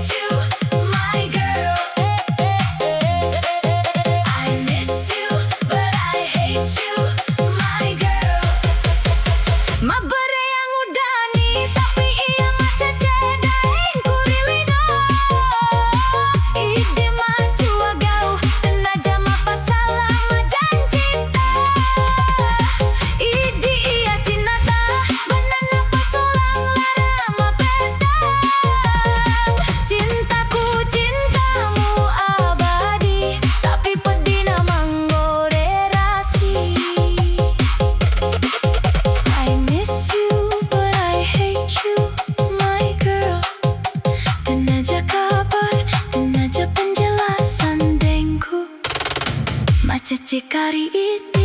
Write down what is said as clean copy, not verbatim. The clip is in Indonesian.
hate you, my girl. I miss you, but I hate you, my girl. Mabere yang udani, tapi ia macet jadain kurilino. Ide maju agau, tenaja mapa salah majancita. Idi ia cinata, banana pasolang lara mapeta. Cintaku cintamu abadi, tapi pedih namang rasi. I miss you, but I hate you, my girl. Tenaja kabar, tenaja penjelasan dengku. Macet cikari itu